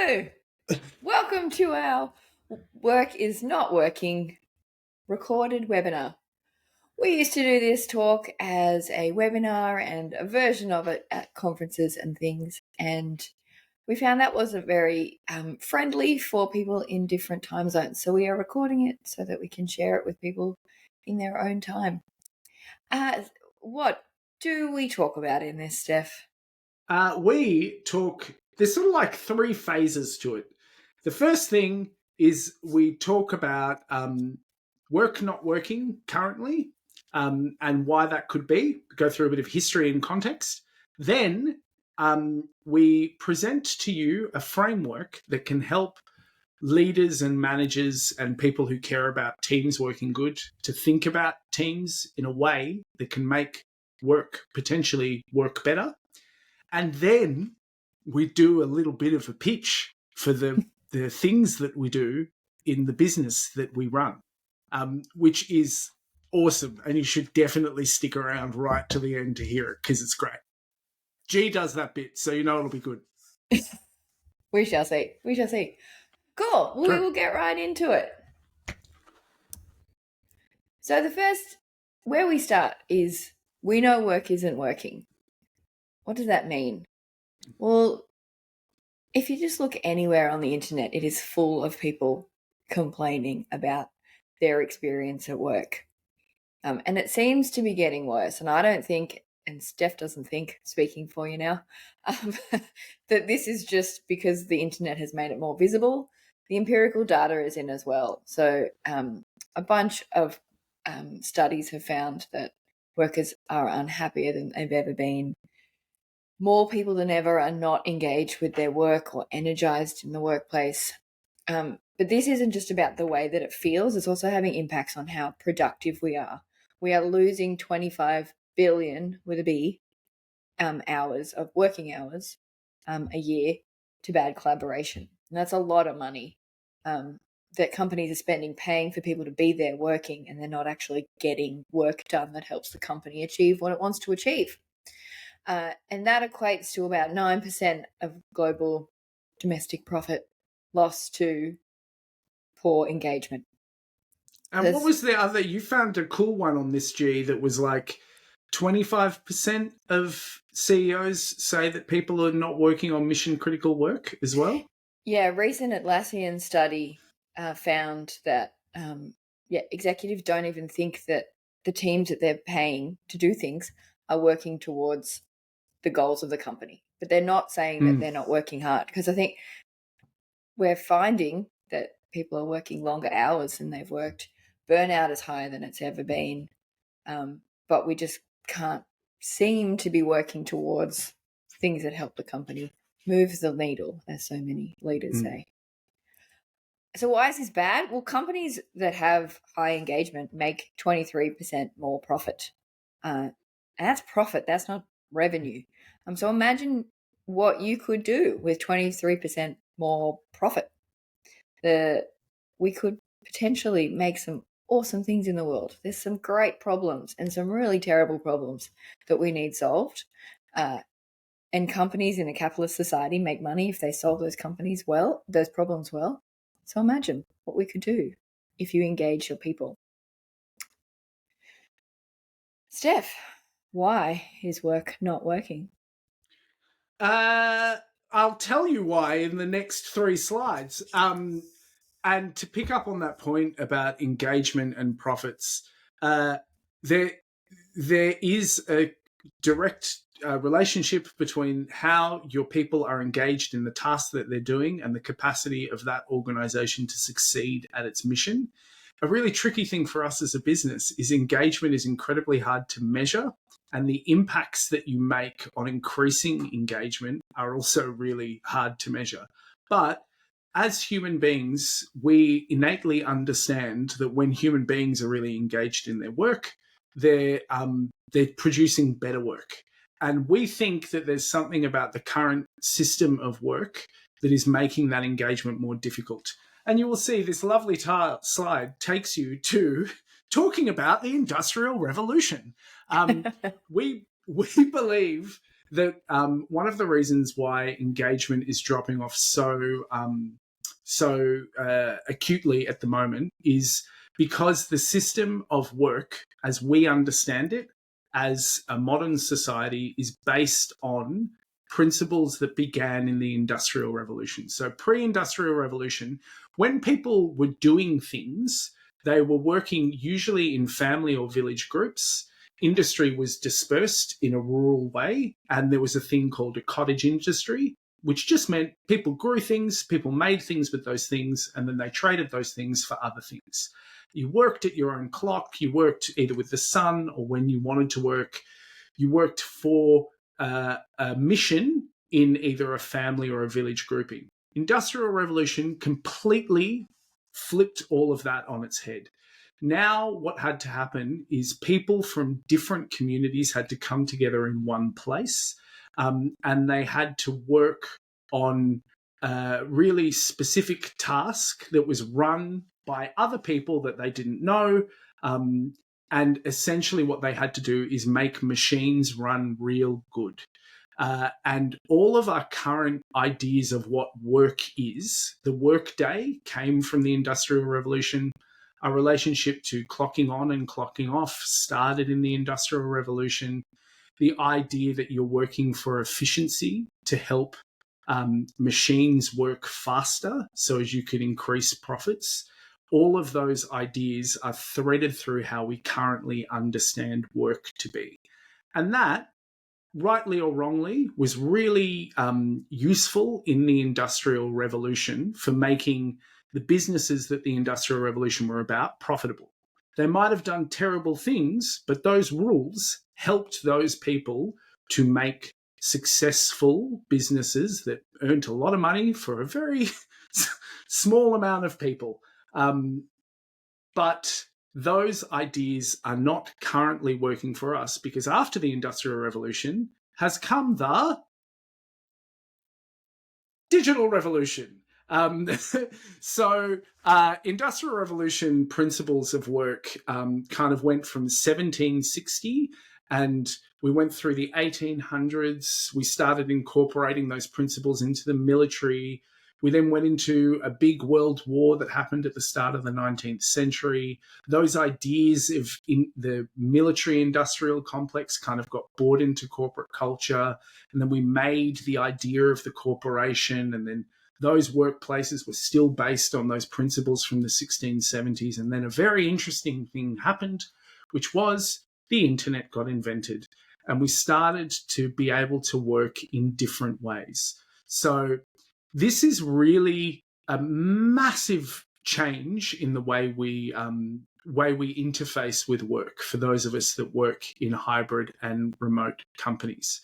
Hello. Welcome to our Work is Not Working recorded webinar. We used to do this talk as a webinar and a version of it at conferences and things, and we found that wasn't very friendly for people in different time zones. So we are recording it so that we can share it with people in their own time. What do we talk about in this, Steph? There's sort of like three phases to it. The first thing is we talk about work not working currently and why that could be, go through a bit of history and context. Then we present to you a framework that can help leaders and managers and people who care about teams working good to think about teams in a way that can make work potentially work better. And then we do a little bit of a pitch for the things that we do in the business that we run, which is awesome. And you should definitely stick around right to the end to hear it because it's great. G does that bit, so you know it'll be good. We shall see. We shall see. Cool. We will get right into it. So the first, where we start is we know work isn't working. What does that mean? Well, if you just look anywhere on the internet, it is full of people complaining about their experience at work. And it seems to be getting worse. And I don't think, and Steph doesn't think, speaking for you now, that this is just because the internet has made it more visible. The empirical data is in as well. So a bunch of studies have found that workers are unhappier than they've ever been. More people than ever are not engaged with their work or energized in the workplace. But this isn't just about the way that it feels. It's also having impacts on how productive we are. We are losing 25 billion, with a B, hours of working hours a year to bad collaboration. And that's a lot of money that companies are spending paying for people to be there working, and they're not actually getting work done that helps the company achieve what it wants to achieve. And that equates to about 9% of global domestic profit lost to poor engagement. And what was the other? You found a cool one on this, G, that was like 25% of CEOs say that people are not working on mission critical work as well. Yeah, a recent Atlassian study found that executives don't even think that the teams that they're paying to do things are working towards the goals of the company. But they're not saying that they're not working hard, because I think we're finding that people are working longer hours than they've worked. Burnout is higher than it's ever been. But we just can't seem to be working towards things that help the company move the needle, as so many leaders say. So why is this bad? Well, companies that have high engagement make 23% more profit. And that's profit. That's not revenue. So imagine what you could do with 23% more profit. We could potentially make some awesome things in the world. There's some great problems and some really terrible problems that we need solved. And companies in a capitalist society make money if they solve those problems well. So imagine what we could do if you engage your people. Steph, why is work not working? I'll tell you why in the next 3 slides. And to pick up on that point about engagement and profits, there is a direct relationship between how your people are engaged in the tasks that they're doing and the capacity of that organization to succeed at its mission. A really tricky thing for us as a business is engagement is incredibly hard to measure, and the impacts that you make on increasing engagement are also really hard to measure. But as human beings, we innately understand that when human beings are really engaged in their work, they're producing better work. And we think that there's something about the current system of work that is making that engagement more difficult. And you will see this lovely slide takes you to talking about the Industrial Revolution. We believe that one of the reasons why engagement is dropping off so acutely at the moment is because the system of work, as we understand it, as a modern society, is based on principles that began in the Industrial Revolution. So, pre-Industrial Revolution, when people were doing things, they were working usually in family or village groups. Industry was dispersed in a rural way, and there was a thing called a cottage industry, which just meant people grew things, people made things with those things, and then they traded those things for other things. You worked at your own clock, you worked either with the sun or when you wanted to work, you worked for a mission in either a family or a village grouping. Industrial Revolution completely flipped all of that on its head. Now, what had to happen is people from different communities had to come together in one place, and they had to work on a really specific task that was run by other people that they didn't know. And essentially, what they had to do is make machines run real good. And all of our current ideas of what work is, the work day came from the Industrial Revolution. Our relationship to clocking on and clocking off started in the Industrial Revolution. The idea that you're working for efficiency to help machines work faster so as you could increase profits. All of those ideas are threaded through how we currently understand work to be. And that, rightly or wrongly, was really useful in the Industrial Revolution for making the businesses that the Industrial Revolution were about profitable. They might have done terrible things, but those rules helped those people to make successful businesses that earned a lot of money for a very small amount of people. But those ideas are not currently working for us because after the Industrial Revolution has come the digital revolution. So Industrial Revolution principles of work kind of went from 1760, and we went through the 1800s. We started incorporating those principles into the military. We then went into a big world war that happened at the start of the 19th century. Those ideas of in the military industrial complex kind of got brought into corporate culture. And then we made the idea of the corporation, and then those workplaces were still based on those principles from the 1670s. And then a very interesting thing happened, which was the internet got invented, and we started to be able to work in different ways. So this is really a massive change in the way we interface with work for those of us that work in hybrid and remote companies.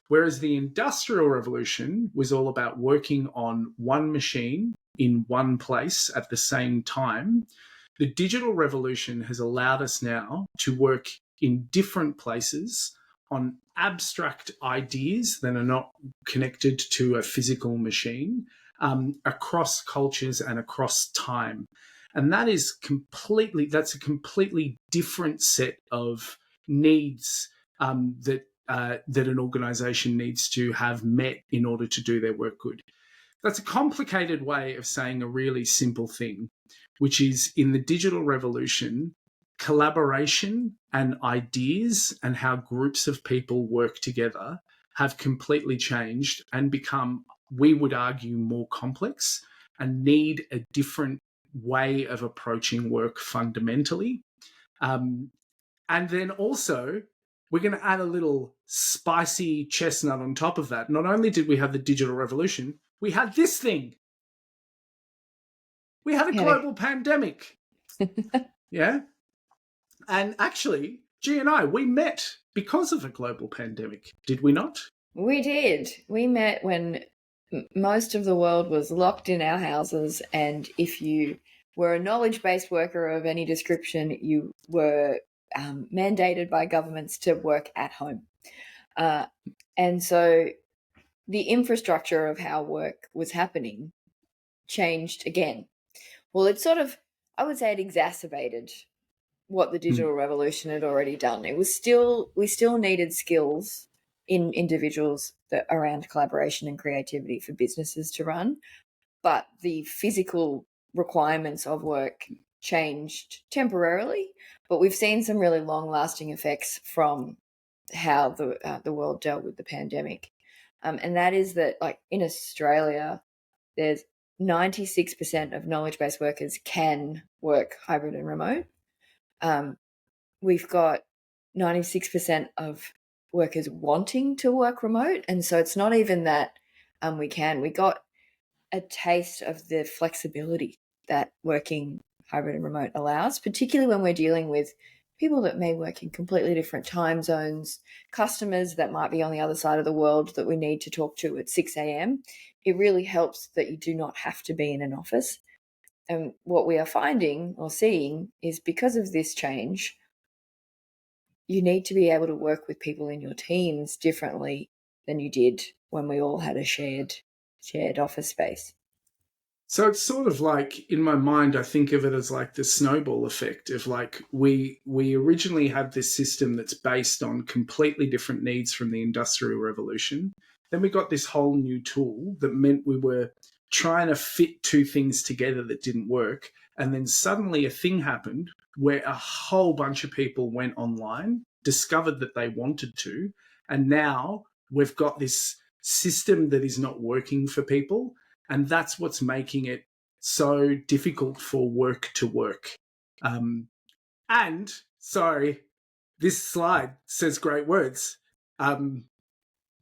Whereas the Industrial Revolution was all about working on one machine in one place at the same time, the digital revolution has allowed us now to work in different places on abstract ideas that are not connected to a physical machine, across cultures and across time. And that's a completely different set of needs that an organization needs to have met in order to do their work good. That's a complicated way of saying a really simple thing, which is in the digital revolution, collaboration and ideas and how groups of people work together have completely changed and become, we would argue, more complex and need a different way of approaching work fundamentally. And then also, we're going to add a little spicy chestnut on top of that. Not only did we have the digital revolution, we had this thing. We had a global pandemic. Yeah. And actually, G and I, we met because of a global pandemic, did we not? We did. We met when most of the world was locked in our houses, and if you were a knowledge-based worker of any description, you were mandated by governments to work at home. And so the infrastructure of how work was happening changed again. Well, it sort of, I would say it exacerbated what the digital revolution had already done. We still needed skills in individuals that around collaboration and creativity for businesses to run, but the physical requirements of work changed temporarily. But we've seen some really long-lasting effects from how the world dealt with the pandemic, and that is that, like in Australia, there's 96% of knowledge-based workers can work hybrid and remote. We've got 96% of workers wanting to work remote, and so it's not even that we got a taste of the flexibility that working hybrid and remote allows, particularly when we're dealing with people that may work in completely different time zones, customers that might be on the other side of the world that we need to talk to at 6 a.m. It really helps that you do not have to be in an office. And what we are finding or seeing is, because of this change, you need to be able to work with people in your teams differently than you did when we all had a shared office space. So it's sort of like, in my mind, I think of it as like the snowball effect of like we originally had this system that's based on completely different needs from the Industrial Revolution. Then we got this whole new tool that meant we were trying to fit two things together that didn't work. And then suddenly a thing happened where a whole bunch of people went online, discovered that they wanted to, and now we've got this system that is not working for people. And that's what's making it so difficult for work to work. And, sorry, this slide says great words. Do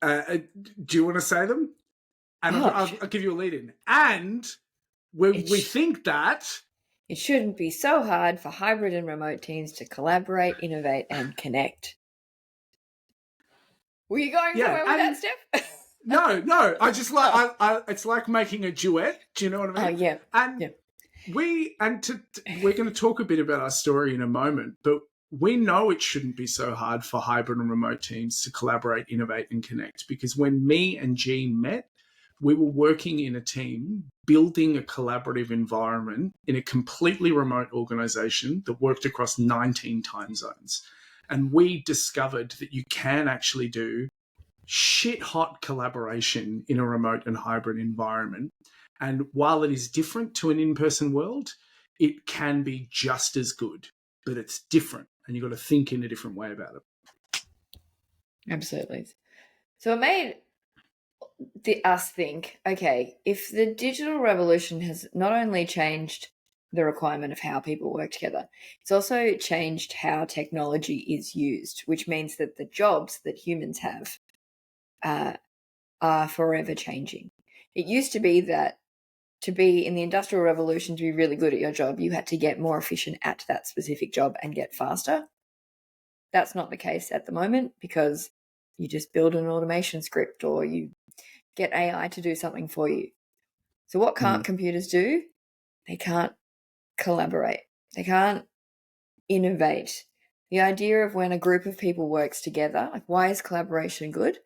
you want to say them? And I'll give you a lead in. And we think that it shouldn't be so hard for hybrid and remote teams to collaborate, innovate, and connect. Were you going somewhere with that, Steph? No. I just like it's like making a duet. Do you know what I mean? Oh yeah. And yeah. we're going to talk a bit about our story in a moment, but we know it shouldn't be so hard for hybrid and remote teams to collaborate, innovate, and connect. Because when me and G met, we were working in a team, building a collaborative environment in a completely remote organization that worked across 19 time zones. And we discovered that you can actually do shit hot collaboration in a remote and hybrid environment. And while it is different to an in-person world, it can be just as good, but it's different. And you've got to think in a different way about it. Absolutely. So it made us think, okay, if the digital revolution has not only changed the requirement of how people work together, it's also changed how technology is used, which means that the jobs that humans have are forever changing. It used to be that to be in the Industrial Revolution, to be really good at your job, you had to get more efficient at that specific job and get faster. That's not the case at the moment, because you just build an automation script or you get AI to do something for you. So what can't computers do? They can't collaborate. They can't innovate. The idea of when a group of people works together, like, why is collaboration good?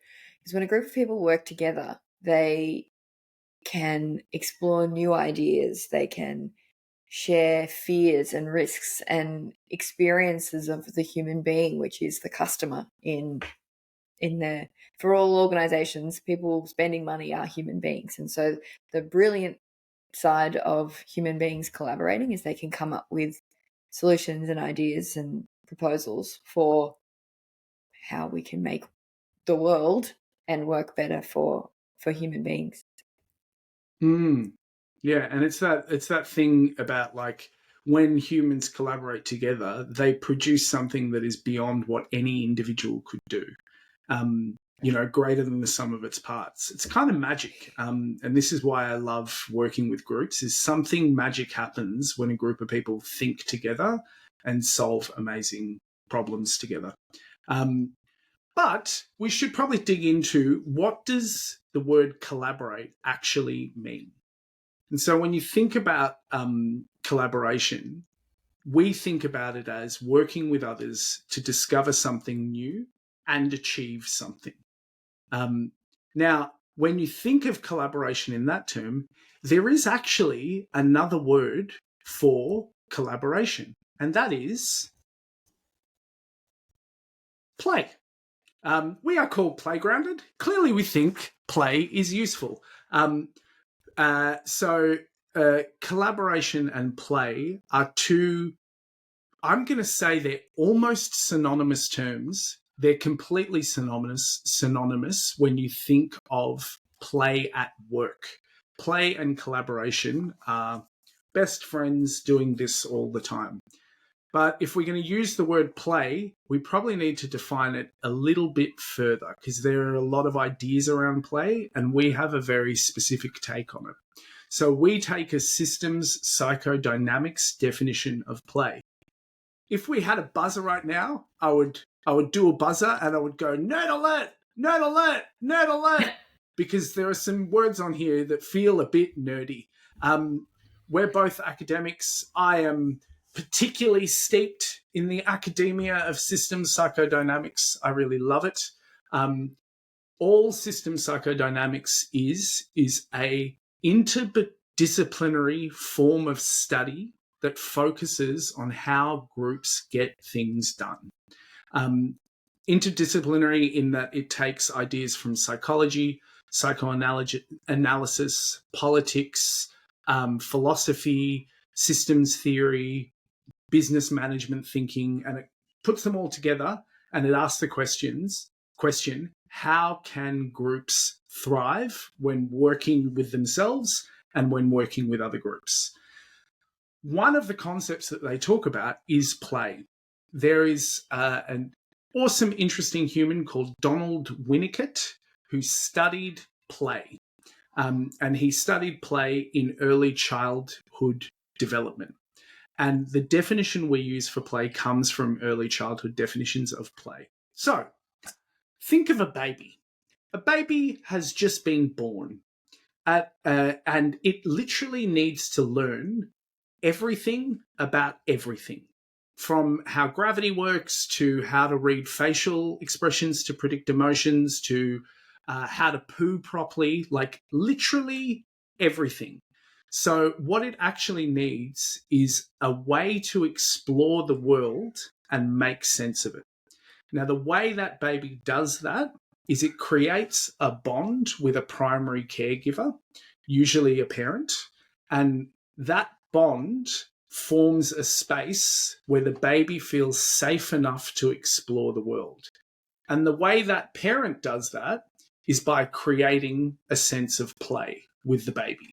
Is when a group of people work together, they can explore new ideas. They can share fears and risks and experiences of the human being, which is the customer in there. For all organizations, people spending money are human beings. And so the brilliant side of human beings collaborating is they can come up with solutions and ideas and proposals for how we can make the world and work better for human beings. Yeah, and it's that thing about, like, when humans collaborate together, they produce something that is beyond what any individual could do. Greater than the sum of its parts. It's kind of magic. And this is why I love working with groups, is something magic happens when a group of people think together and solve amazing problems together. But we should probably dig into, what does the word collaborate actually mean? And so when you think about collaboration, we think about it as working with others to discover something new and achieve something. Now, when you think of collaboration in that term, there is actually another word for collaboration, and that is play. We are called playgrounded. Clearly, we think play is useful. So collaboration and play are two, I'm going to say they're almost synonymous terms. They're completely synonymous when you think of play at work. Play and collaboration are best friends doing this all the time. But if we're going to use the word play, we probably need to define it a little bit further because there are a lot of ideas around play and we have a very specific take on it. So we take a systems psychodynamics definition of play. If we had a buzzer right now, I would do a buzzer and I would go nerd alert, nerd alert, nerd alert, because there are some words on here that feel a bit nerdy. We're both academics. I am particularly steeped in the academia of systems psychodynamics. I really love it. All systems psychodynamics is a interdisciplinary form of study that focuses on how groups get things done. Interdisciplinary in that it takes ideas from psychology, psychoanalysis, politics, philosophy, systems theory, business management thinking, and it puts them all together and it asks the question, how can groups thrive when working with themselves and when working with other groups? One of the concepts that they talk about is play. There is an awesome, interesting human called Donald Winnicott who studied play. And he studied play in early childhood development. And the definition we use for play comes from early childhood definitions of play. So think of a baby. A baby has just been born, and it literally needs to learn everything about everything, from how gravity works to how to read facial expressions to predict emotions to how to poo properly, like literally everything. So what it actually needs is a way to explore the world and make sense of it. Now, the way that baby does that is it creates a bond with a primary caregiver, usually a parent, and that bond forms a space where the baby feels safe enough to explore the world. And the way that parent does that is by creating a sense of play with the baby.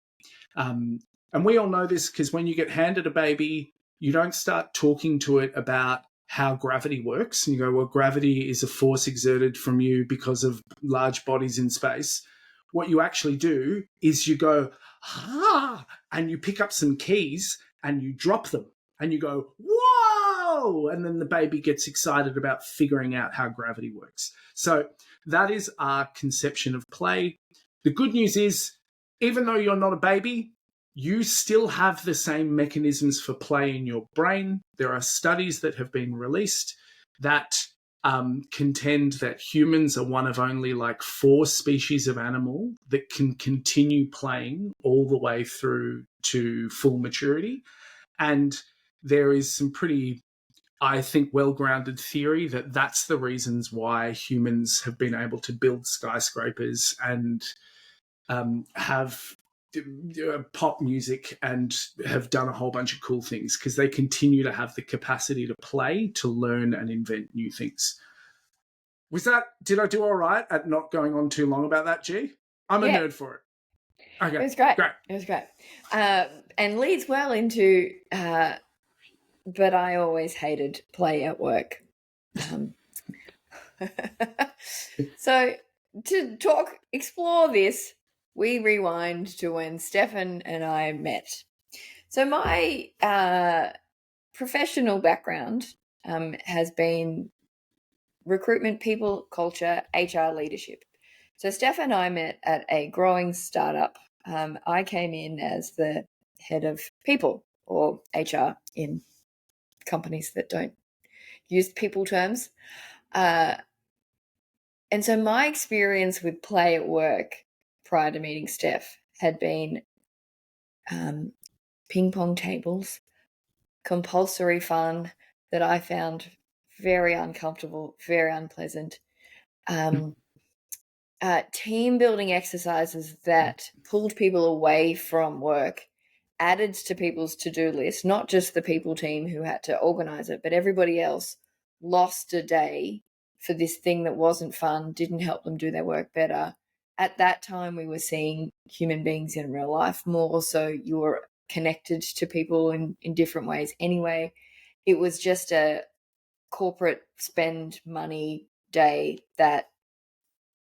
And we all know this because when you get handed a baby, you don't start talking to it about how gravity works. And you go, well, gravity is a force exerted from you because of large bodies in space. What you actually do is you go, and you pick up some keys and you drop them and you go, whoa! And then the baby gets excited about figuring out how gravity works. So that is our conception of play. The good news is, even though you're not a baby, you still have the same mechanisms for play in your brain. There are studies that have been released that contend that humans are one of only like 4 species of animal that can continue playing all the way through to full maturity. And there is some pretty, I think, well-grounded theory that that's the reasons why humans have been able to build skyscrapers and have pop music and have done a whole bunch of cool things because they continue to have the capacity to play, to learn and invent new things. Did I do all right at not going on too long about that, G? I'm a nerd for it. Okay. It was great. It was great. And leads well into, but I always hated play at work. So to explore this, we rewind to when Stefan and I met. So my professional background has been recruitment, people, culture, HR, leadership. So Stefan and I met at a growing startup. I came in as the head of people, or HR in companies that don't use people terms. And so my experience with play at work prior to meeting Steph had been ping pong tables, compulsory fun that I found very uncomfortable, very unpleasant. team building exercises that pulled people away from work, added to people's to-do list, not just the people team who had to organize it, but everybody else lost a day for this thing that wasn't fun, didn't help them do their work better. At that time, we were seeing human beings in real life more, so you were connected to people in different ways anyway. It was just a corporate spend money day that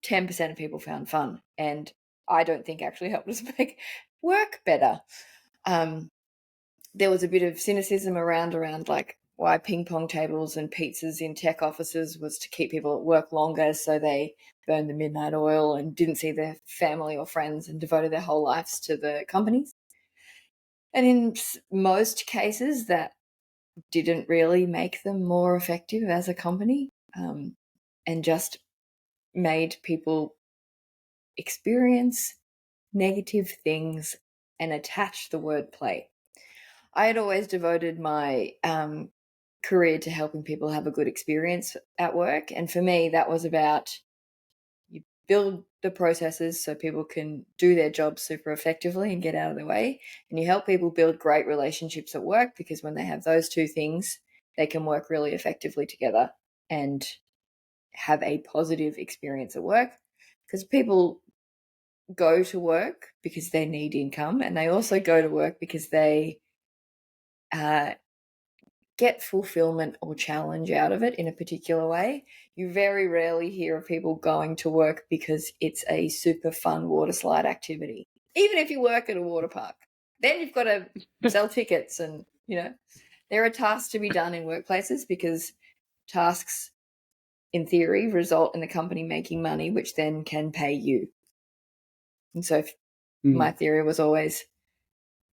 10% of people found fun, and I don't think actually helped us make work better. There was a bit of cynicism around like why ping pong tables and pizzas in tech offices was to keep people at work longer, so they burned the midnight oil and didn't see their family or friends and devoted their whole lives to the companies. And in most cases, that didn't really make them more effective as a company, and just made people experience negative things and attach the word play. I had always devoted my career to helping people have a good experience at work. And for me, that was about you build the processes so people can do their jobs super effectively and get out of the way. And you help people build great relationships at work, because when they have those two things, they can work really effectively together and have a positive experience at work. Because people go to work because they need income, and they also go to work because they get fulfillment or challenge out of it in a particular way. You very rarely hear of people going to work because it's a super fun water slide activity. Even if you work at a water park, then you've got to sell tickets, and there are tasks to be done in workplaces, because tasks in theory result in the company making money, which then can pay you. And so my theory was always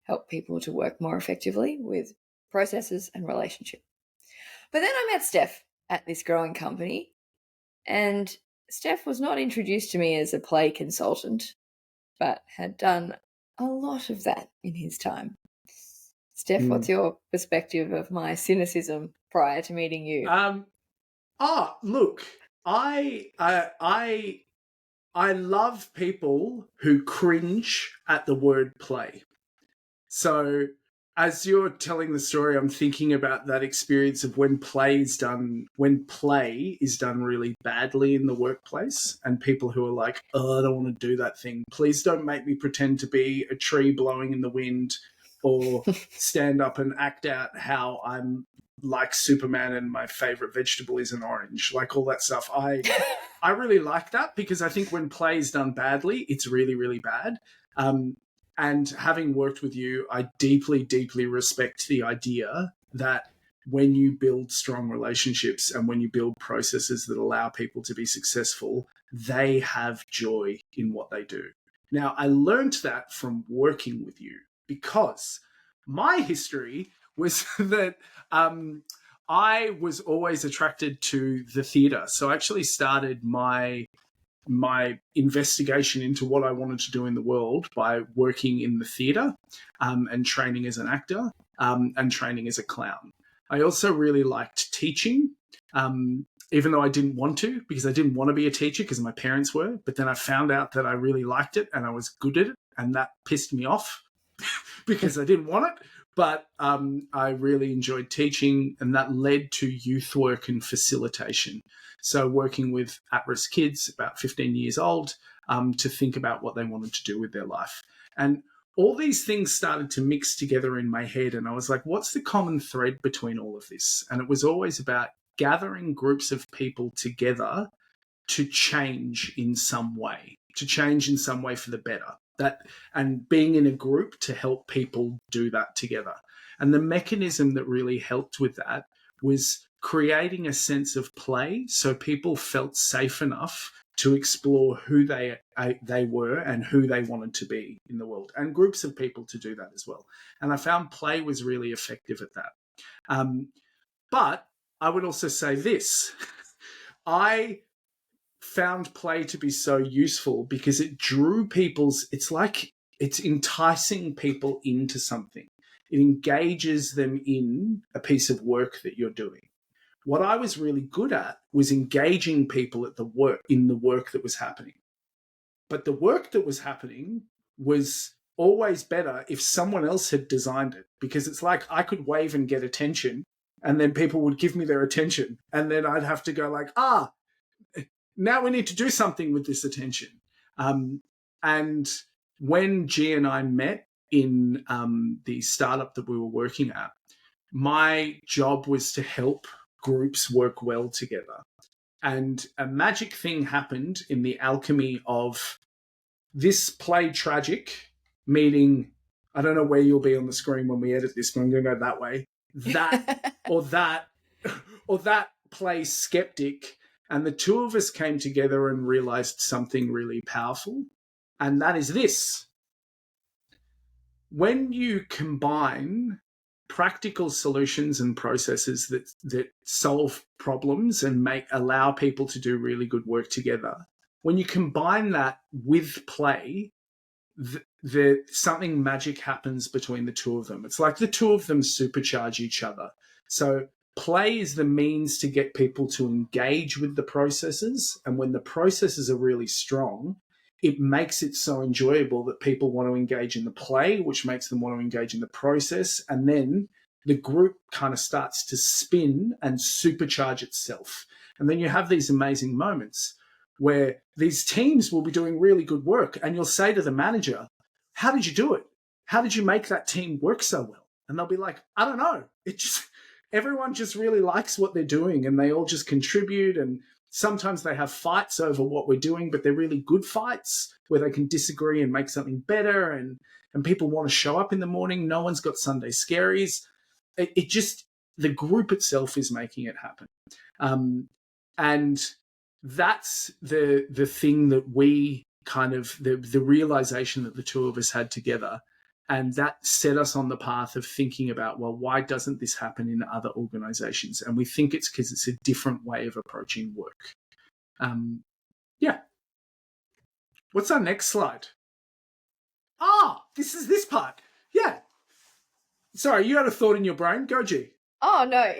help people to work more effectively with processes and relationship. But then I met Steph at this growing company, and Steph was not introduced to me as a play consultant, but had done a lot of that in his time. Steph, what's your perspective of my cynicism prior to meeting you? Look, I love people who cringe at the word play. So as you're telling the story, I'm thinking about that experience of when play is done really badly in the workplace, and people who are like, oh, I don't want to do that thing. Please don't make me pretend to be a tree blowing in the wind, or stand up and act out how I'm like Superman and my favorite vegetable is an orange, like all that stuff. I really like that, because I think when play is done badly, it's really, really bad. And having worked with you, I deeply, deeply respect the idea that when you build strong relationships and when you build processes that allow people to be successful, they have joy in what they do. Now, I learned that from working with you, because my history was that I was always attracted to the theatre. So I actually started my investigation into what I wanted to do in the world by working in the theatre, and training as an actor, and training as a clown. I also really liked teaching, even though I didn't want to, because I didn't want to be a teacher because my parents were. But then I found out that I really liked it and I was good at it, and that pissed me off because I didn't want it. But I really enjoyed teaching, and that led to youth work and facilitation. So working with at-risk kids about 15 years old, to think about what they wanted to do with their life. And all these things started to mix together in my head, and I was like, what's the common thread between all of this? And it was always about gathering groups of people together to change in some way, for the better. And being in a group to help people do that together. And the mechanism that really helped with that was creating a sense of play, so people felt safe enough to explore who they were and who they wanted to be in the world, and groups of people to do that as well. And I found play was really effective at that. But I would also say this. I found play to be so useful because it drew it's enticing people into something. It engages them in a piece of work that you're doing. what I was really good at was engaging people at the work that was happening. But the work that was happening was always better if someone else had designed it, because it's like I could wave and get attention, and then people would give me their attention, and then I'd have to go like, now we need to do something with this attention. And when G and I met in the startup that we were working at, my job was to help groups work well together. And a magic thing happened in the alchemy of this played tragic, meaning, I don't know where you'll be on the screen when we edit this, but I'm going to go that way. That or that plays skeptic. And the two of us came together and realized something really powerful. And that is this. When you combine practical solutions and processes that solve problems and allow people to do really good work together, when you combine that with play, something magic happens between the two of them. It's like the two of them supercharge each other. So play is the means to get people to engage with the processes. And when the processes are really strong, it makes it so enjoyable that people want to engage in the play, which makes them want to engage in the process. And then the group kind of starts to spin and supercharge itself. And then you have these amazing moments where these teams will be doing really good work, and you'll say to the manager, how did you do it? How did you make that team work so well? And they'll be like, I don't know. Everyone just really likes what they're doing, and they all just contribute. And sometimes they have fights over what we're doing, but they're really good fights where they can disagree and make something better. And people want to show up in the morning. No one's got Sunday scaries. The group itself is making it happen. And that's the thing that we kind of, the realization that the two of us had together. And that set us on the path of thinking about, well, why doesn't this happen in other organizations? And we think it's because it's a different way of approaching work. Yeah. What's our next slide? This is this part. Yeah. Sorry, you had a thought in your brain. Go, G. Oh, no,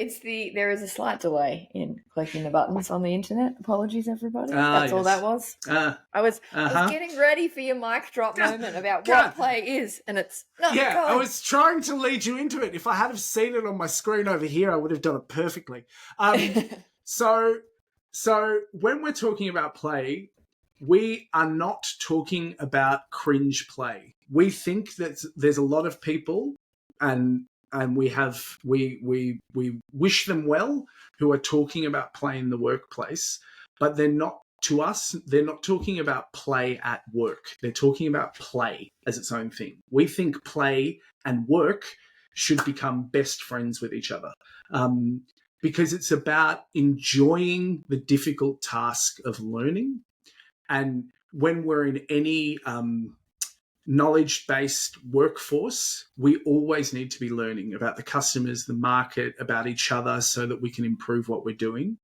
there is a slight delay in clicking the buttons on the internet. Apologies, everybody. That's all that was. I was getting ready for your mic drop moment about what play is, and it's not. Yeah, I was trying to lead you into it. If I had have seen it on my screen over here, I would have done it perfectly. So when we're talking about play, we are not talking about cringe play. We think that there's a lot of people, and we wish them well, who are talking about play in the workplace, but they're not talking about play at work. They're talking about play as its own thing. We think play and work should become best friends with each other, because it's about enjoying the difficult task of learning. And when we're in any knowledge-based workforce, we always need to be learning about the customers, the market, about each other, so that we can improve what we're doing.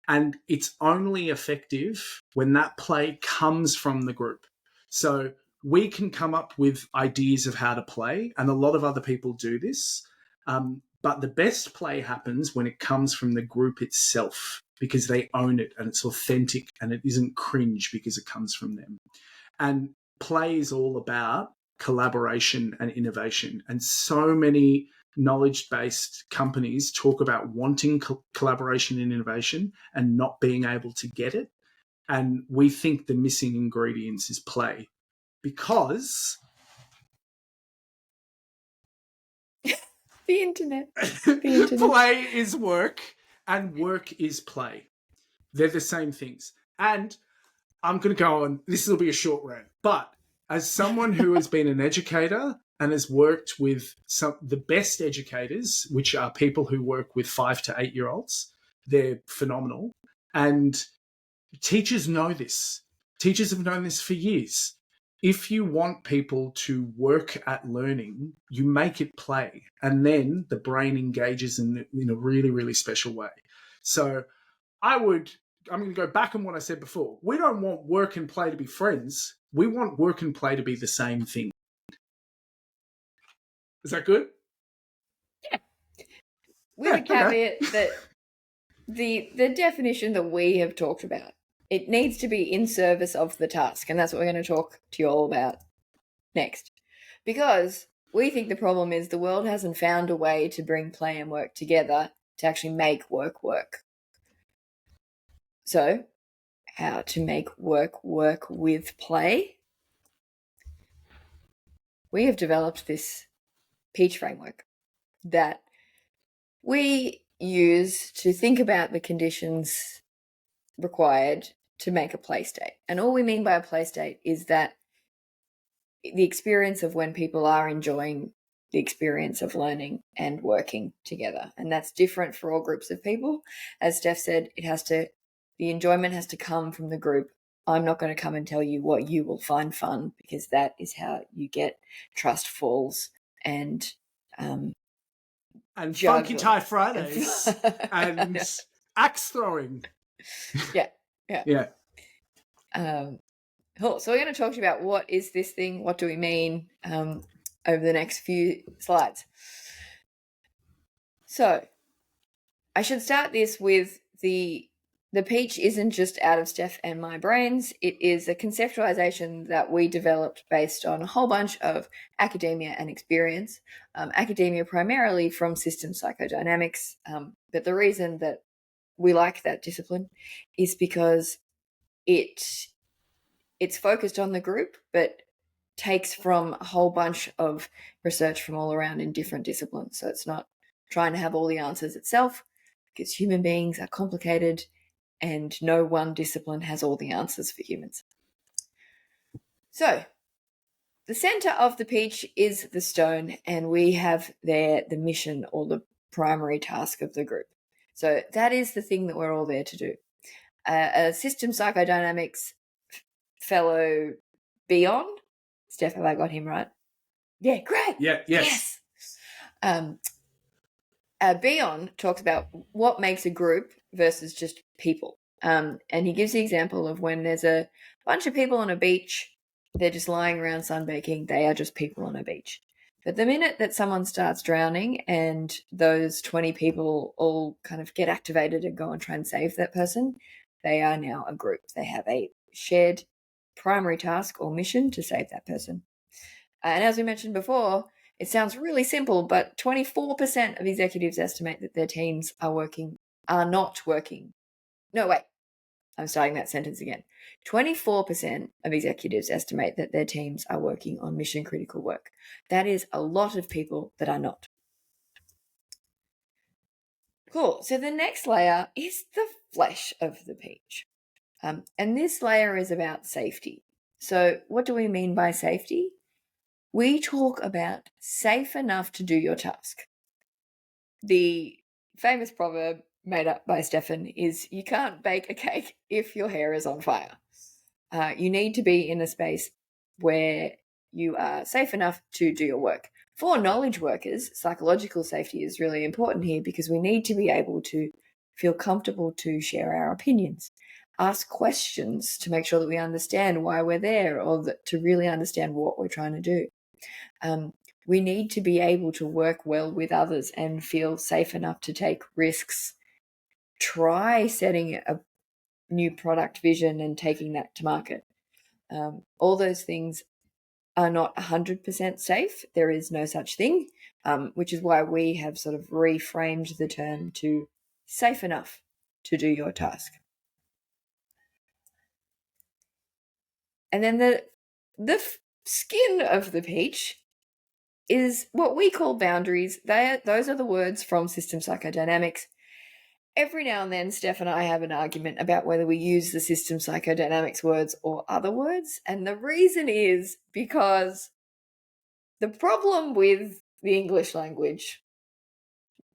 And it's only effective when that play comes from the group. So we can come up with ideas of how to play, and a lot of other people do this. But the best play happens when it comes from the group itself, because they own it and it's authentic and it isn't cringe because it comes from them. And play is all about collaboration and innovation. And so many knowledge-based companies talk about wanting collaboration and innovation and not being able to get it. And we think the missing ingredients is play, because the internet. Play is work and work is play. They're the same things. And I'm going to go on. This will be a short rant, but as someone who has been an educator and has worked with the best educators, which are people who work with 5 to 8 year olds, they're phenomenal. And teachers know this. Teachers have known this for years. If you want people to work at learning, you make it play, and then the brain engages in a really, really special way. So I'm going to go back on what I said before. We don't want work and play to be friends. We want work and play to be the same thing. Is that good? Yeah. With a caveat that the definition that we have talked about, it needs to be in service of the task, and that's what we're going to talk to you all about next. Because we think the problem is the world hasn't found a way to bring play and work together to actually make work work. So, how to make work work with play? We have developed this Peach framework that we use to think about the conditions required to make a play state. And all we mean by a play state is that the experience of when people are enjoying the experience of learning and working together. And that's different for all groups of people. As Steph said, the enjoyment has to come from the group. I'm not going to come and tell you what you will find fun, because that is how you get trust falls and Funky Tie Fridays and axe throwing. Yeah. Cool. So we're going to talk to you about what is this thing, what do we mean, over the next few slides. So I should start this with the Peach isn't just out of Steph and my brains. It is a conceptualization that we developed based on a whole bunch of academia and experience. Academia primarily from systems psychodynamics, but the reason that we like that discipline is because it's focused on the group, but takes from a whole bunch of research from all around in different disciplines. So it's not trying to have all the answers itself, because human beings are complicated and no one discipline has all the answers for humans. So the center of the Peach is the stone, and we have there the mission or the primary task of the group. So that is the thing that we're all there to do. A system psychodynamics fellow, Bion. Steph, have I got him right? Yeah, great. Yeah, yes. Bion talks about what makes a group versus just people. And he gives the example of when there's a bunch of people on a beach, they're just lying around sunbaking, they are just people on a beach. But the minute that someone starts drowning and those 20 people all kind of get activated and go and try and save that person, they are now a group. They have a shared primary task or mission to save that person. And as we mentioned before, it sounds really simple, but 24% of executives estimate that their teams are not working. No, wait, I'm starting that sentence again. 24% of executives estimate that their teams are working on mission critical work. That is a lot of people that are not. Cool. So the next layer is the flesh of the Peach. And this layer is about safety. So what do we mean by safety? We talk about safe enough to do your task. The famous proverb made up by Stefan is, you can't bake a cake if your hair is on fire. You need to be in a space where you are safe enough to do your work. For knowledge workers, psychological safety is really important here, because we need to be able to feel comfortable to share our opinions, ask questions to make sure that we understand why we're there, or to really understand what we're trying to do. We need to be able to work well with others and feel safe enough to take risks. Try setting a new product vision and taking that to market. All those things are not 100% safe. There is no such thing, which is why we have sort of reframed the term to safe enough to do your task. And then the skin of the peach is what we call boundaries. Those are the words from system psychodynamics. Every now and then, Steph and I have an argument about whether we use the system psychodynamics words or other words. And the reason is because the problem with the English language,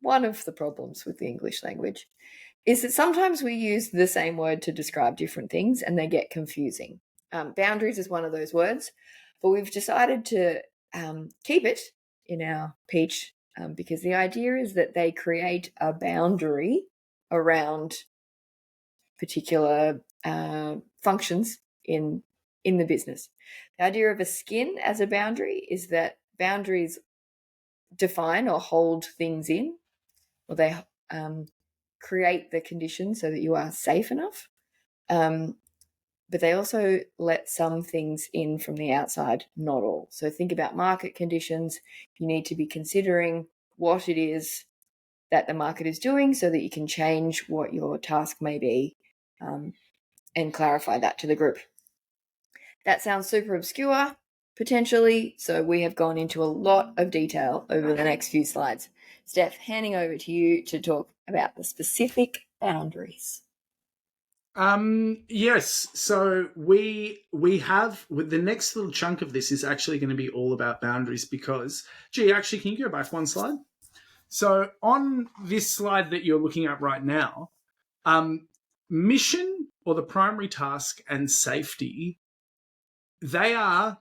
one of the problems with the English language, is that sometimes we use the same word to describe different things and they get confusing. Boundaries is one of those words, but we've decided to keep it in our Peach because the idea is that they create a boundary around particular functions in the business. The idea of a skin as a boundary is that boundaries define or hold things in, or they create the conditions so that you are safe enough. But they also let some things in from the outside, not all. So think about market conditions. You need to be considering what it is that the market is doing so that you can change what your task may be, and clarify that to the group. That sounds super obscure, potentially, so we have gone into a lot of detail over the next few slides. Steph, handing over to you to talk about the specific boundaries. Yes. So we have, with the next little chunk of this is actually going to be all about boundaries because, actually, can you go back one slide? So on this slide that you're looking at right now, mission or the primary task and safety, they are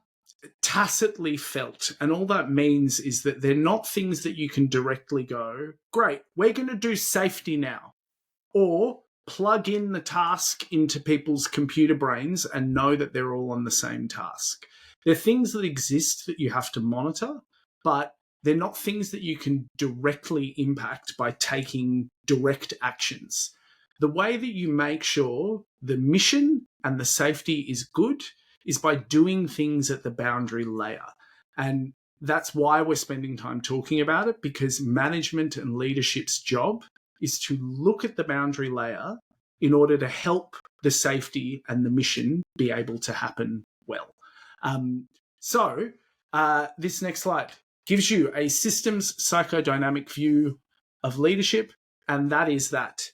tacitly felt. And all that means is that they're not things that you can directly go, great, we're going to do safety now. Or plug in the task into people's computer brains and know that they're all on the same task. They're things that exist that you have to monitor, but they're not things that you can directly impact by taking direct actions. The way that you make sure the mission and the safety is good is by doing things at the boundary layer. And that's why we're spending time talking about it, because management and leadership's job is to look at the boundary layer in order to help the safety and the mission be able to happen well. This next slide gives you a systems psychodynamic view of leadership, and that is that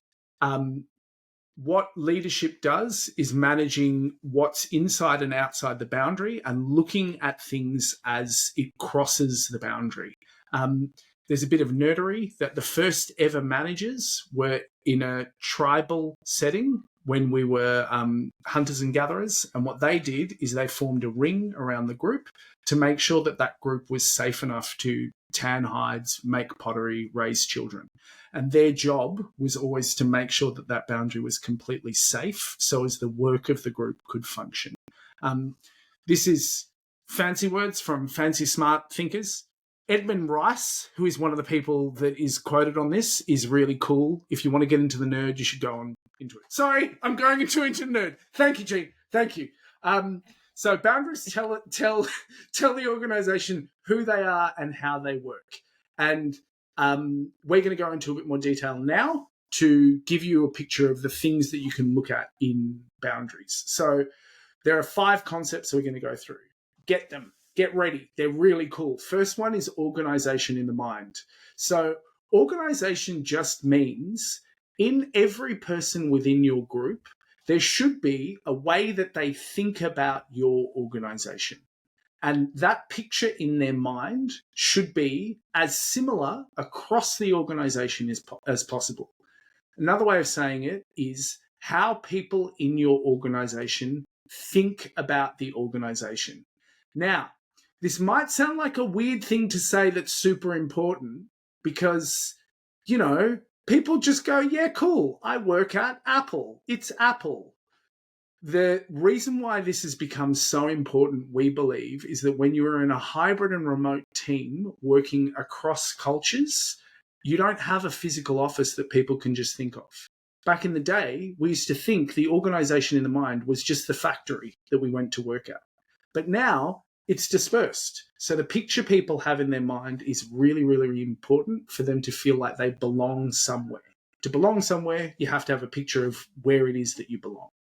what leadership does is managing what's inside and outside the boundary and looking at things as it crosses the boundary. There's a bit of nerdery that the first ever managers were in a tribal setting when we were hunters and gatherers. And what they did is they formed a ring around the group to make sure that that group was safe enough to tan hides, make pottery, raise children. And their job was always to make sure that that boundary was completely safe so as the work of the group could function. This is fancy words from fancy smart thinkers. Edmund Rice, who is one of the people that is quoted on this, is really cool. If you want to get into the nerd, you should go on into it. Sorry, I'm going into nerd. Thank you, Gene. Thank you. So boundaries tell the organization who they are and how they work. And we're going to go into a bit more detail now to give you a picture of the things that you can look at in boundaries. So there are 5 concepts we're going to go through. Get them. Get ready. They're really cool. First one is organization in the mind. So organization just means in every person within your group, there should be a way that they think about your organization. And that picture in their mind should be as similar across the organization as possible. Another way of saying it is how people in your organization think about the organization. Now, this might sound like a weird thing to say that's super important because, people just go, yeah, cool, I work at Apple. It's Apple. The reason why this has become so important, we believe, is that when you're in a hybrid and remote team working across cultures, you don't have a physical office that people can just think of. Back in the day, we used to think the organization in the mind was just the factory that we went to work at. But now it's dispersed. So the picture people have in their mind is really, really, really important for them to feel like they belong somewhere. To belong somewhere, you have to have a picture of where it is that you belong.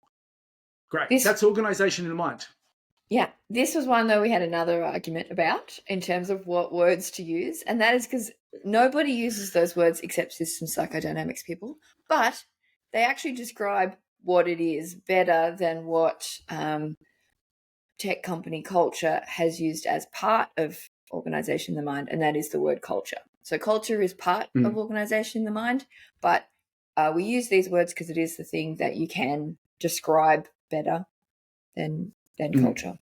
Great. That's organization in the mind. Yeah. This was one that we had another argument about in terms of what words to use. And that is because nobody uses those words except system psychodynamics people. But they actually describe what it is better than what tech company culture has used as part of organization in the mind, and that is the word culture. So culture is part of organization in the mind, but we use these words because it is the thing that you can describe better than culture.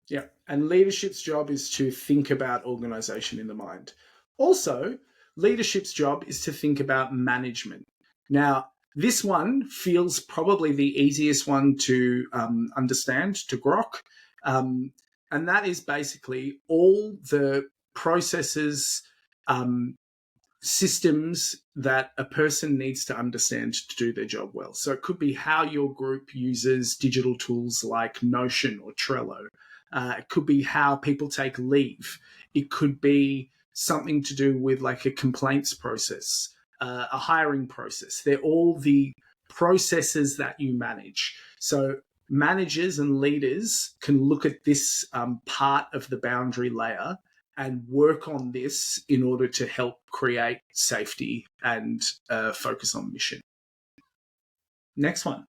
Yeah, and leadership's job is to think about organization in the mind. Also, leadership's job is to think about management. Now, this one feels probably the easiest one to understand, to grok, and that is basically all the processes systems that a person needs to understand to do their job well. So it could be how your group uses digital tools like Notion or Trello. It could be how people take leave. It could be something to do with like a complaints process, a hiring process. They're all the processes that you manage. So managers and leaders can look at this part of the boundary layer and work on this in order to help create safety and focus on mission. Next one.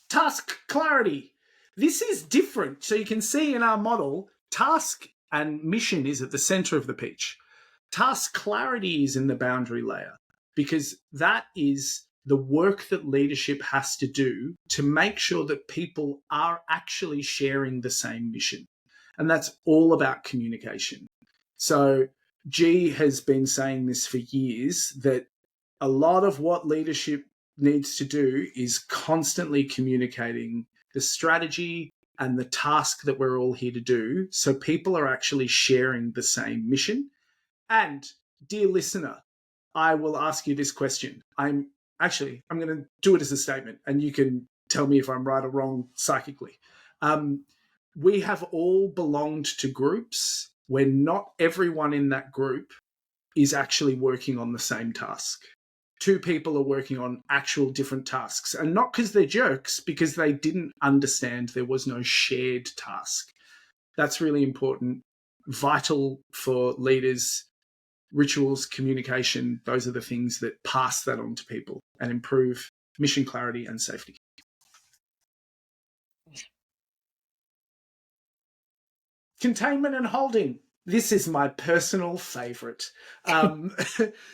Task clarity. This is different. So you can see in our model, task and mission is at the center of the pitch. Task clarity is in the boundary layer because that is the work that leadership has to do to make sure that people are actually sharing the same mission. And that's all about communication. So G has been saying this for years, that a lot of what leadership needs to do is constantly communicating the strategy and the task that we're all here to do, so people are actually sharing the same mission. And dear listener, I will ask you this question. I'm going to do it as a statement, and you can tell me if I'm right or wrong psychically. We have all belonged to groups where not everyone in that group is actually working on the same task. Two people are working on actual different tasks, and not because they're jerks, because they didn't understand there was no shared task. That's really important, vital for leaders. Rituals, communication, those are the things that pass that on to people and improve mission clarity and safety. Containment and holding. This is my personal favorite.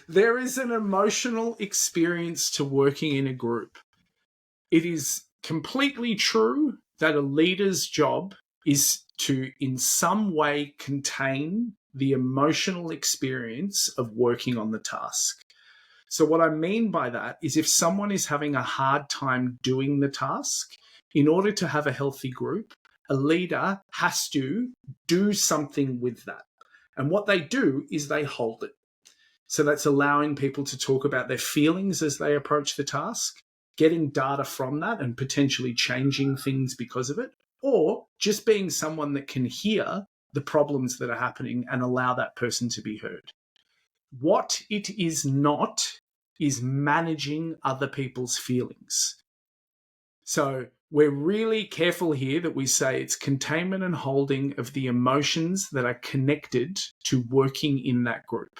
There is an emotional experience to working in a group. It is completely true that a leader's job is to, in some way, contain the emotional experience of working on the task. So what I mean by that is if someone is having a hard time doing the task, in order to have a healthy group, a leader has to do something with that. And what they do is they hold it. So that's allowing people to talk about their feelings as they approach the task, getting data from that and potentially changing things because of it, or just being someone that can hear the problems that are happening and allow that person to be heard. What it is not is managing other people's feelings. So we're really careful here that we say it's containment and holding of the emotions that are connected to working in that group.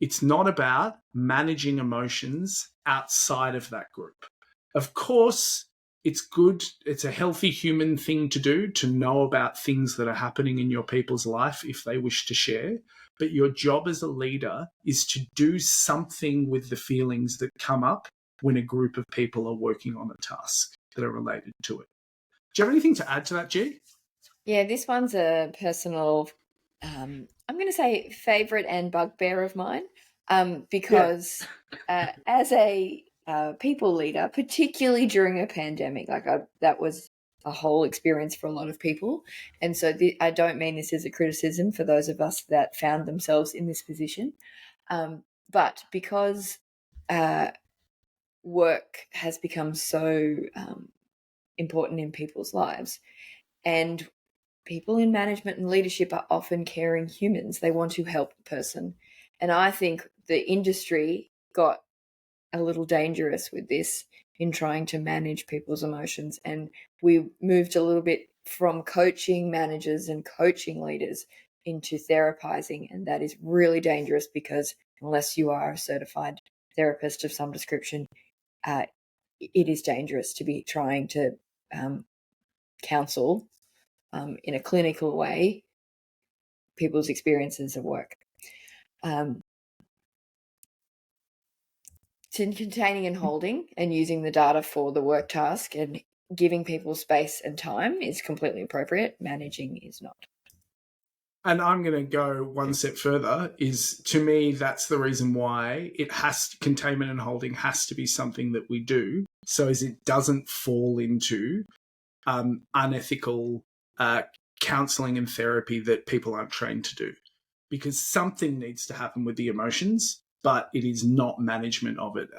It's not about managing emotions outside of that group. Of course, it's good, it's a healthy human thing to do, to know about things that are happening in your people's life if they wish to share. But your job as a leader is to do something with the feelings that come up when a group of people are working on a task that are related to it. Do you have anything to add to that, G? Yeah, this one's a personal, I'm going to say favorite and bugbear of mine, because as a people leader, particularly during a pandemic, that was a whole experience for a lot of people. And so I don't mean this as a criticism for those of us that found themselves in this position, but because work has become so important in people's lives, and people in management and leadership are often caring humans. They want to help the person. And I think the industry got a little dangerous with this in trying to manage people's emotions. And we moved a little bit from coaching managers and coaching leaders into therapizing. And that is really dangerous, because unless you are a certified therapist of some description, it is dangerous to be trying to counsel in a clinical way people's experiences of work. Containing and holding and using the data for the work task and giving people space and time is completely appropriate. Managing is not. And I'm going to go one step further, is to me, that's the reason why containment and holding has to be something that we do, so as it doesn't fall into unethical counselling and therapy that people aren't trained to do. because something needs to happen with the emotions, but it is not management of it.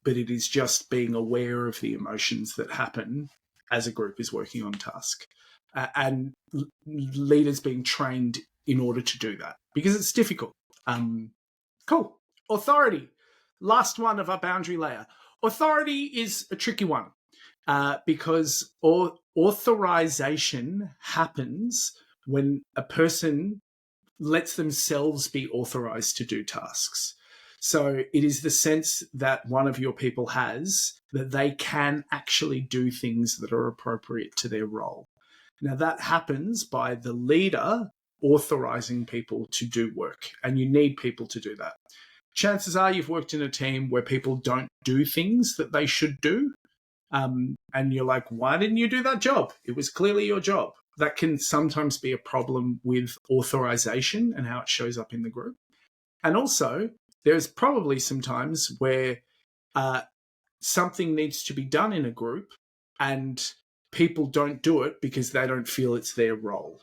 But it is just being aware of the emotions that happen as a group is working on task, and leaders being trained in order to do that, because it's difficult. Cool. Authority. Last one of our boundary layer. Authority is a tricky one because authorization happens when a person lets themselves be authorized to do tasks. So it is the sense that one of your people has that they can actually do things that are appropriate to their role. Now, that happens by the leader authorizing people to do work, and you need people to do that. Chances are you've worked in a team where people don't do things that they should do. And you're like, why didn't you do that job? It was clearly your job. That can sometimes be a problem with authorization and how it shows up in the group. And also, there's probably some times where something needs to be done in a group and people don't do it because they don't feel it's their role.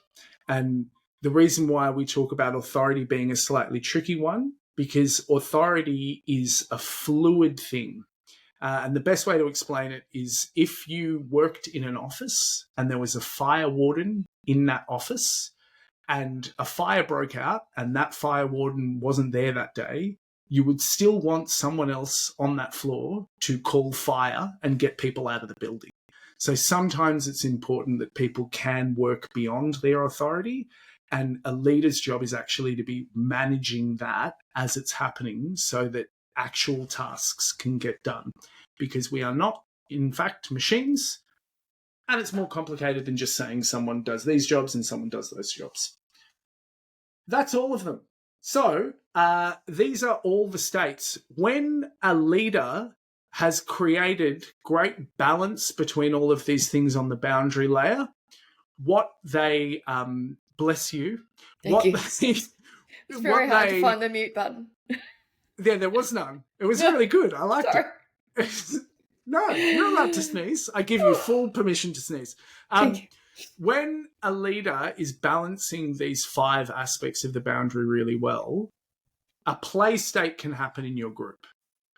And the reason why we talk about authority being a slightly tricky one, because authority is a fluid thing. And the best way to explain it is if you worked in an office and there was a fire warden in that office and a fire broke out and that fire warden wasn't there that day, you would still want someone else on that floor to call fire and get people out of the building. So sometimes it's important that people can work beyond their authority, and a leader's job is actually to be managing that as it's happening so that actual tasks can get done, because we are not, in fact, machines, and it's more complicated than just saying someone does these jobs and someone does those jobs. That's all of them. So these are all the states. When a leader has created great balance between all of these things on the boundary layer, what they bless you. Thank you. It's very hard to find the mute button. Yeah, there was none. It was really good. I liked it. No, you're allowed to sneeze. I give you full permission to sneeze. Thank you. When a leader is balancing these 5 aspects of the boundary really well, a play state can happen in your group.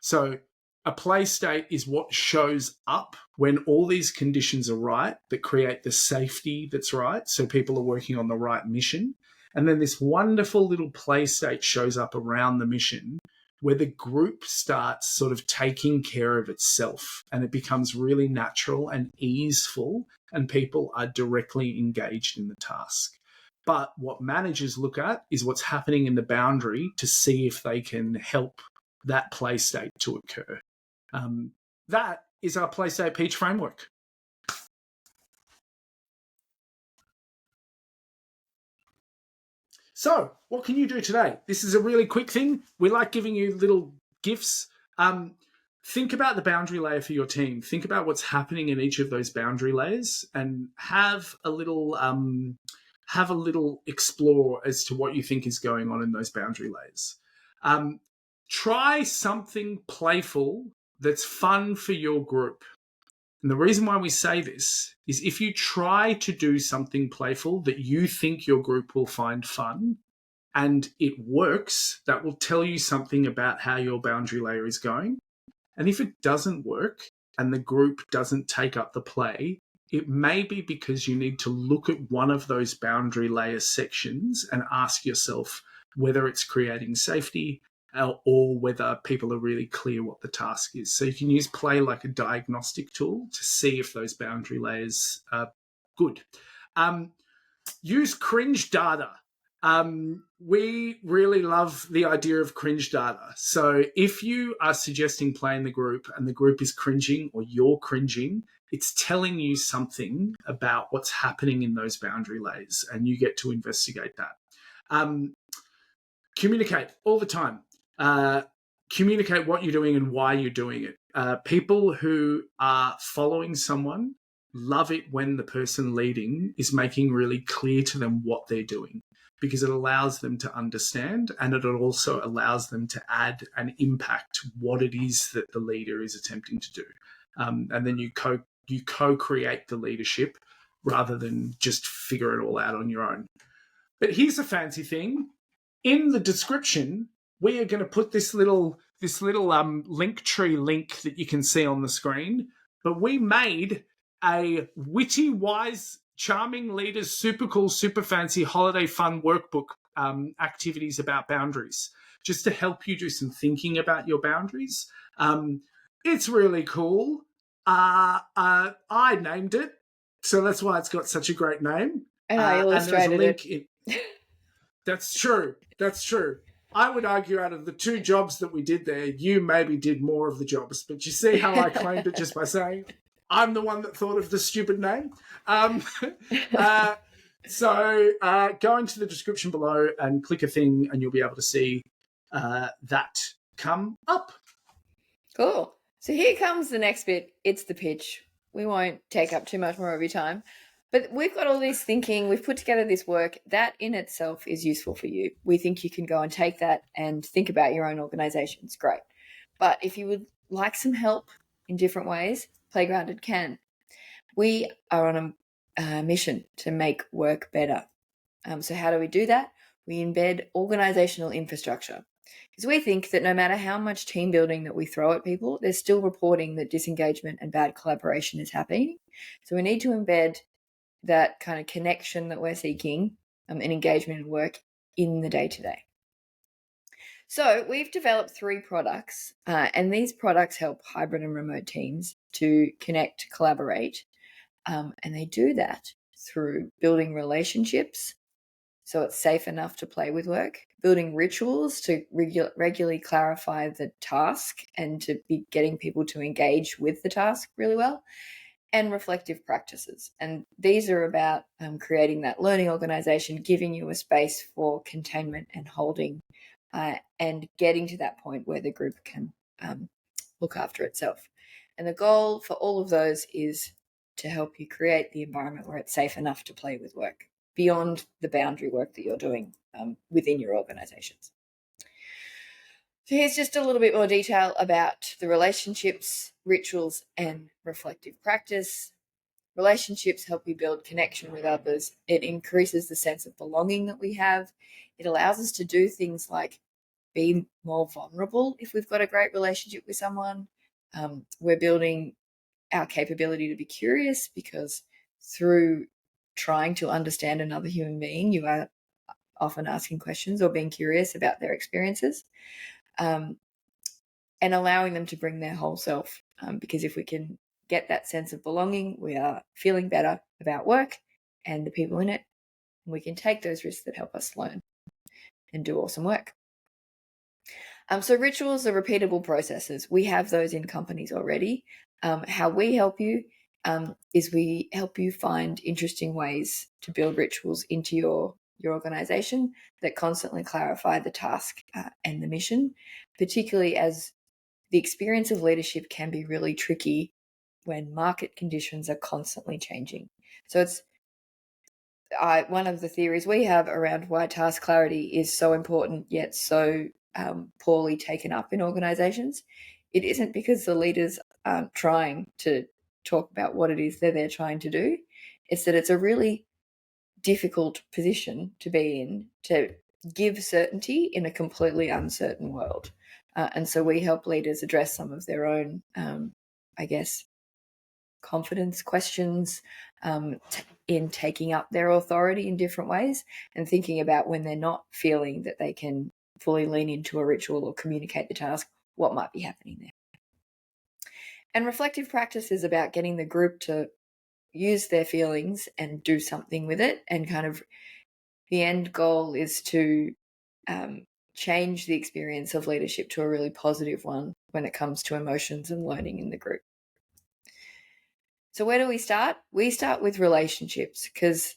So a play state is what shows up when all these conditions are right that create the safety that's right, so people are working on the right mission. And then this wonderful little play state shows up around the mission where the group starts sort of taking care of itself and it becomes really natural and easeful and people are directly engaged in the task. But what managers look at is what's happening in the boundary to see if they can help that play state to occur. That is our play state Peach framework. So, what can you do today? This is a really quick thing. We like giving you little gifts. Think about the boundary layer for your team. Think about what's happening in each of those boundary layers, and have a little explore as to what you think is going on in those boundary layers. Try something playful that's fun for your group. And the reason why we say this is if you try to do something playful that you think your group will find fun and it works, that will tell you something about how your boundary layer is going. And if it doesn't work and the group doesn't take up the play, it may be because you need to look at one of those boundary layer sections and ask yourself whether it's creating safety or whether people are really clear what the task is. So you can use play like a diagnostic tool to see if those boundary layers are good. Use cringe data. We really love the idea of cringe data. So if you are suggesting play in the group and the group is cringing or you're cringing, it's telling you something about what's happening in those boundary layers and you get to investigate that. Communicate all the time. Communicate what you're doing and why you're doing it. People who are following someone love it when the person leading is making really clear to them what they're doing, because it allows them to understand and it also allows them to add and impact what it is that the leader is attempting to do. And then you co-create the leadership rather than just figure it all out on your own. But here's a fancy thing. in the description, we are going to put this little link tree link that you can see on the screen. But we made a witty, wise, charming leaders, super cool, super fancy holiday fun workbook activities about boundaries, just to help you do some thinking about your boundaries. It's really cool. I named it, so that's why it's got such a great name. And I And there's a illustrated link it. That's true. That's true. I would argue out of the two jobs that we did there, you maybe did more of the jobs. But you see how I claimed it just by saying I'm the one that thought of the stupid name. So go into the description below and click a thing, and you'll be able to see that come up. Cool. So here comes the next bit. It's the pitch. We won't take up too much more of your time. But we've got all this thinking. We've put together this work. That in itself is useful for you. We think you can go and take that and think about your own organizations. Great. But if you would like some help in different ways, Playgrounded can. We are on a mission to make work better. So how do we do that? We embed organizational infrastructure. Because we think that no matter how much team building that we throw at people, they're still reporting that disengagement and bad collaboration is happening. So we need to embed that kind of connection that we're seeking and engagement and work in the day-to-day. So we've developed 3 products, and these products help hybrid and remote teams to connect, collaborate, and they do that through building relationships so it's safe enough to play with work, building rituals to regularly clarify the task and to be getting people to engage with the task really well, and reflective practices. And these are about creating that learning organization, giving you a space for containment and holding, and getting to that point where the group can look after itself. And the goal for all of those is to help you create the environment where it's safe enough to play with work beyond the boundary work that you're doing within your organizations. So here's just a little bit more detail about the relationships, rituals, and reflective practice. Relationships help you build connection with others. It increases the sense of belonging that we have. It allows us to do things like be more vulnerable if we've got a great relationship with someone. We're building our capability to be curious, because through trying to understand another human being, you are often asking questions or being curious about their experiences, and allowing them to bring their whole self. Because if we can get that sense of belonging, we are feeling better about work and the people in it, and we can take those risks that help us learn and do awesome work. So rituals are repeatable processes. We have those in companies already. How we help you is we help you find interesting ways to build rituals into your organization that constantly clarify the task and the mission, particularly as the experience of leadership can be really tricky when market conditions are constantly changing. So it's one of the theories we have around why task clarity is so important yet so poorly taken up in organizations. It isn't because the leaders aren't trying to talk about what it is that they're trying to do. It's that it's a really difficult position to be in, to give certainty in a completely uncertain world. And so we help leaders address some of their own, confidence questions in taking up their authority in different ways, and thinking about when they're not feeling that they can fully lean into a ritual or communicate the task, what might be happening there. And reflective practice is about getting the group to use their feelings and do something with it, and kind of the end goal is to change the experience of leadership to a really positive one when it comes to emotions and learning in the group. So where do we start? We start with relationships, because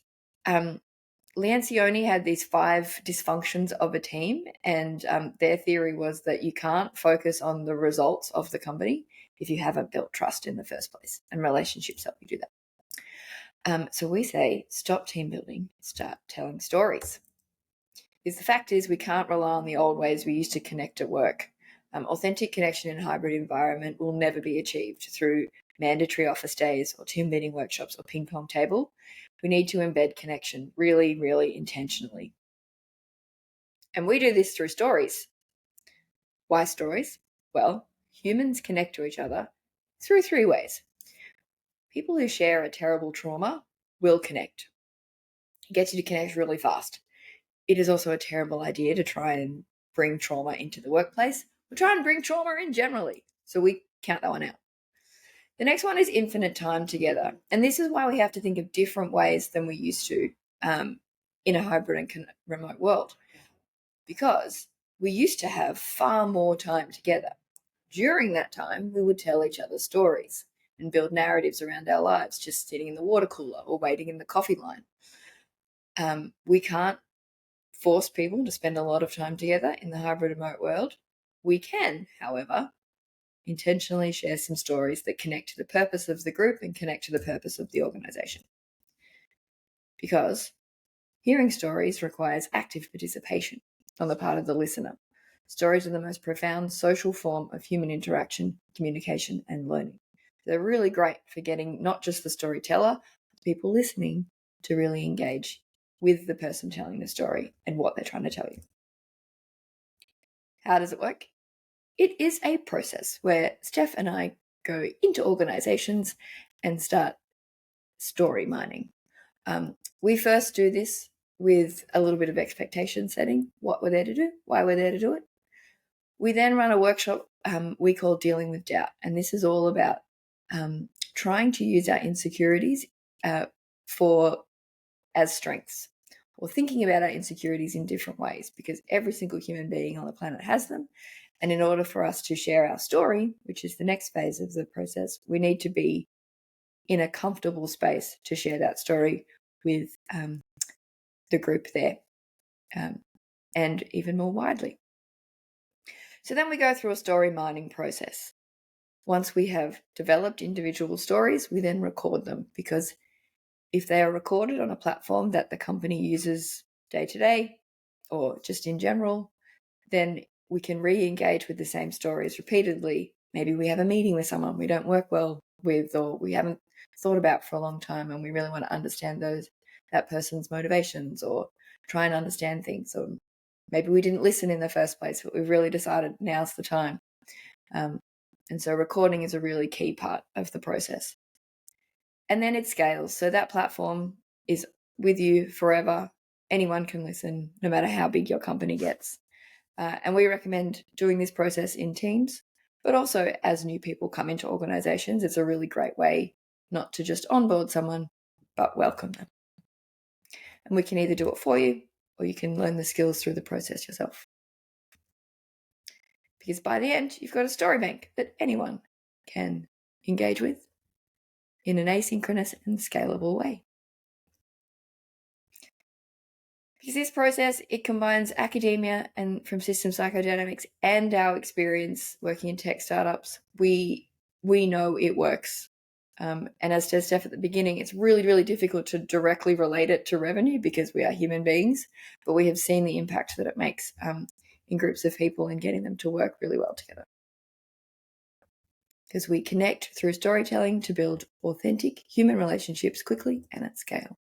Lencioni had these 5 dysfunctions of a team, and their theory was that you can't focus on the results of the company if you haven't built trust in the first place, and relationships help you do that. So we say, stop team building, start telling stories. Because the fact is, we can't rely on the old ways we used to connect at work. Authentic connection in a hybrid environment will never be achieved through mandatory office days or team meeting workshops or ping pong table. We need to embed connection really, really intentionally. And we do this through stories. Why stories? Well, humans connect to each other through 3 ways. People who share a terrible trauma will connect. It gets you to connect really fast. It is also a terrible idea to try and bring trauma into the workplace. We try and bring trauma in generally. So we count that one out. The next one is infinite time together. And this is why we have to think of different ways than we used to in a hybrid and remote world. Because we used to have far more time together. During that time, we would tell each other stories and build narratives around our lives, just sitting in the water cooler or waiting in the coffee line. We can't force people to spend a lot of time together in the hybrid remote world. We can, however, intentionally share some stories that connect to the purpose of the group and connect to the purpose of the organization. Because hearing stories requires active participation on the part of the listener. Stories are the most profound social form of human interaction, communication, and learning. They're really great for getting not just the storyteller, but people listening to really engage with the person telling the story and what they're trying to tell you. How does it work? It is a process where Steph and I go into organizations and start story mining. We first do this with a little bit of expectation setting, what we're there to do, why we're there to do it. We then run a workshop we call Dealing with Doubt, and this is all about trying to use our insecurities as strengths, or thinking about our insecurities in different ways, because every single human being on the planet has them. And in order for us to share our story, which is the next phase of the process, we need to be in a comfortable space to share that story with the group there, and even more widely. So then we go through a story mining process. Once we have developed individual stories, we then record them, because if they are recorded on a platform that the company uses day to day or just in general, then we can re-engage with the same stories repeatedly. Maybe we have a meeting with someone we don't work well with, or we haven't thought about for a long time, and we really want to understand that person's motivations, or try and understand things. Or maybe we didn't listen in the first place, but we've really decided now's the time. And so recording is a really key part of the process. And then it scales. So that platform is with you forever. Anyone can listen, no matter how big your company gets. And we recommend doing this process in teams, but also as new people come into organizations. It's a really great way not to just onboard someone, but welcome them. And we can either do it for you, or you can learn the skills through the process yourself. Because by the end, you've got a story bank that anyone can engage with in an asynchronous and scalable way. Because this process, it combines academia and from system psychodynamics and our experience working in tech startups. We know it works. And as to Steph at the beginning, it's really, really difficult to directly relate it to revenue because we are human beings, but we have seen the impact that it makes in groups of people and getting them to work really well together. Because we connect through storytelling to build authentic human relationships quickly and at scale.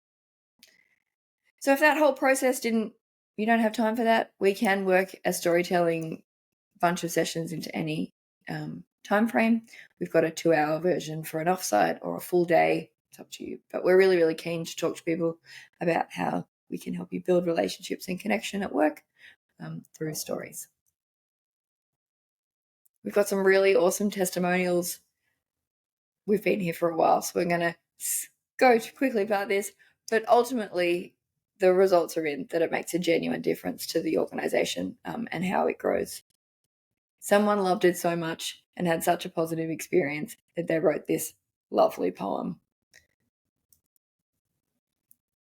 So if that whole process you don't have time for that, we can work a storytelling bunch of sessions into any time frame. We've got a 2-hour version for an offsite or a full day. It's up to you. But we're really, really keen to talk to people about how we can help you build relationships and connection at work through stories. We've got some really awesome testimonials. We've been here for a while, so we're going to go quickly about this. But ultimately, the results are in that it makes a genuine difference to the organization and how it grows. Someone loved it so much and had such a positive experience that they wrote this lovely poem.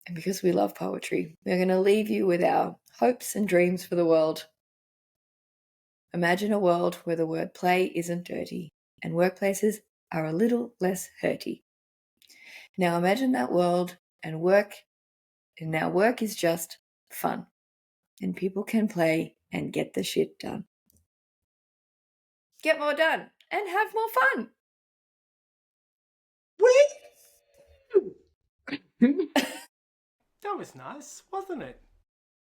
And because we love poetry, we're going to leave you with our hopes and dreams for the world. Imagine a world where the word play isn't dirty and workplaces are a little less hurty. Now imagine that world and now work is just fun, and people can play and get the shit done. Get more done and have more fun. That was nice, wasn't it?